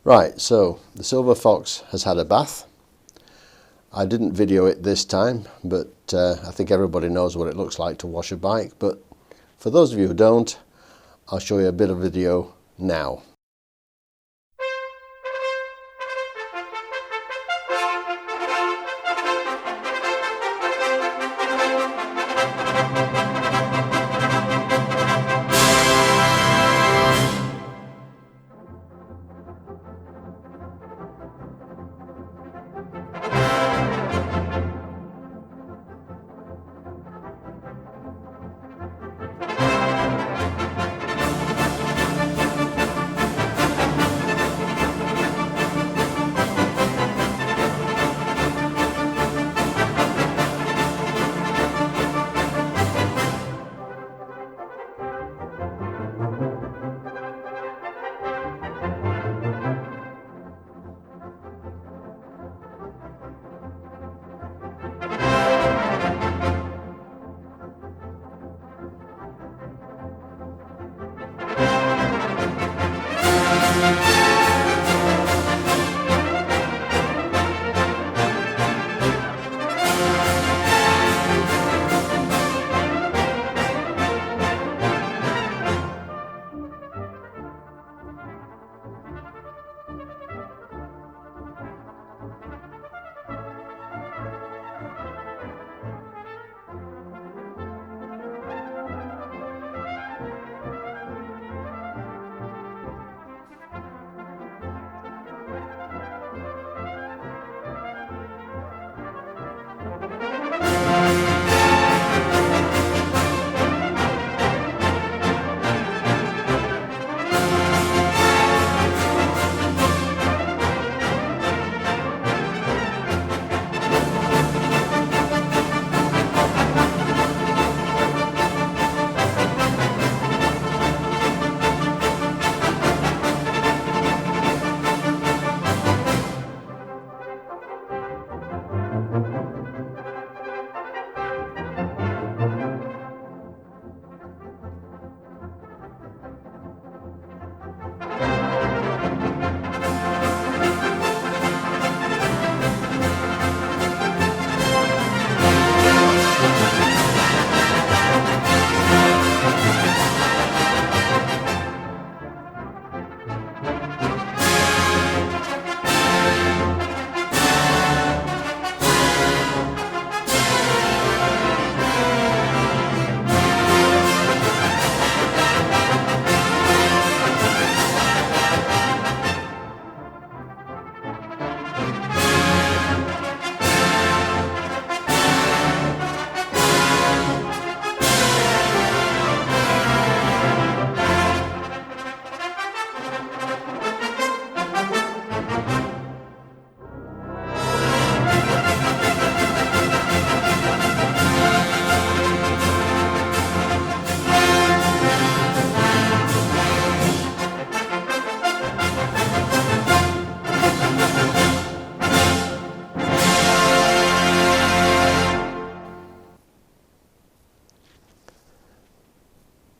Right, so the Silver Fox has had a bath. I didn't video it this time, but I think everybody knows what it looks like to wash a bike. But for those of you who don't, I'll show you a bit of video now.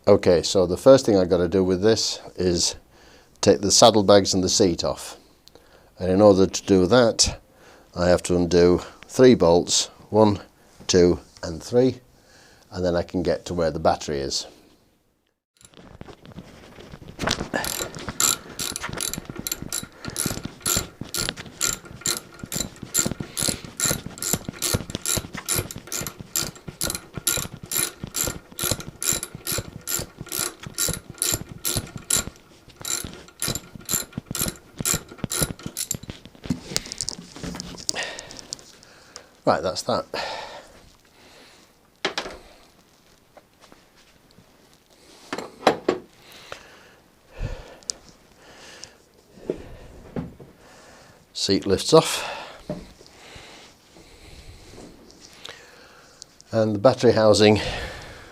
Okay, so the first thing I've got to do with this is take the saddlebags and the seat off. And in order to do that, I have to undo 3 bolts, 1, 2 and 3, and then I can get to where the battery is. Right, that's that. Seat lifts off. And the battery housing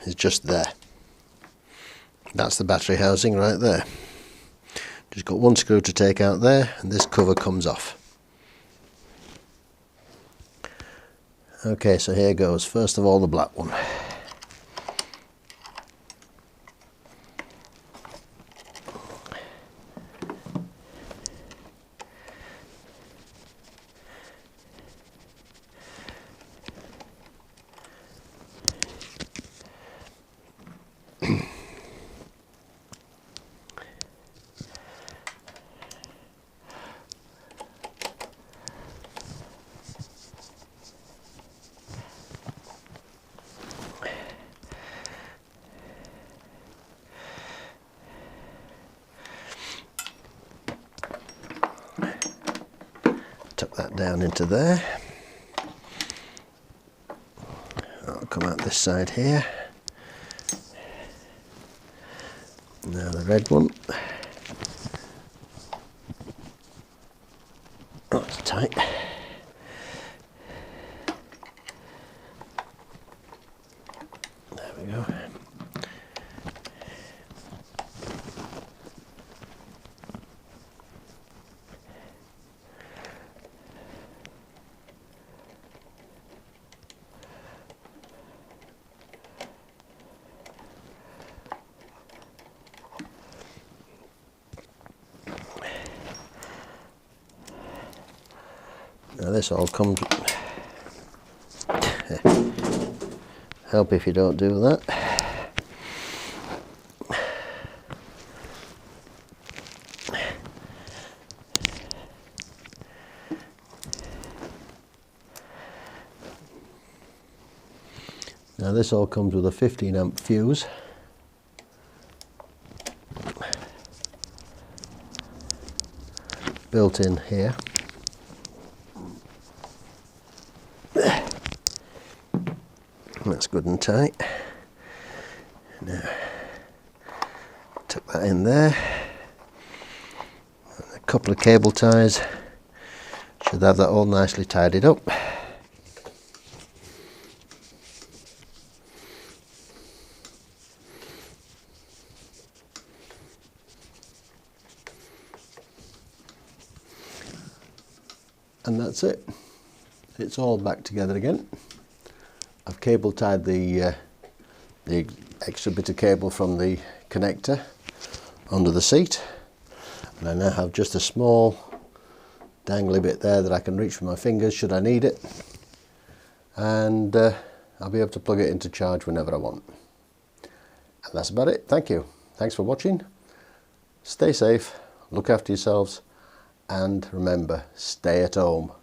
is just there. That's the battery housing right there. Just got one screw to take out there, and this cover comes off. Okay, so here goes. First of all, the black one. tuck that down into there. I'll come out this side here. Now the red one. Oh, it's tight. There we go. Now this all comes, help if you don't do that. Now this all comes with a 15 amp fuse. Built in here. That's good and tight. Now, tuck that in there. And a couple of cable ties. Should have that all nicely tidied up. And that's it. It's all back together again. I've cable tied the extra bit of cable from the connector under the seat, and I now have just a small dangly bit there that I can reach with my fingers should I need it, and I'll be able to plug it into charge whenever I want. And that's about it. Thank you. Thanks for watching. Stay safe, look after yourselves, and remember, stay at home.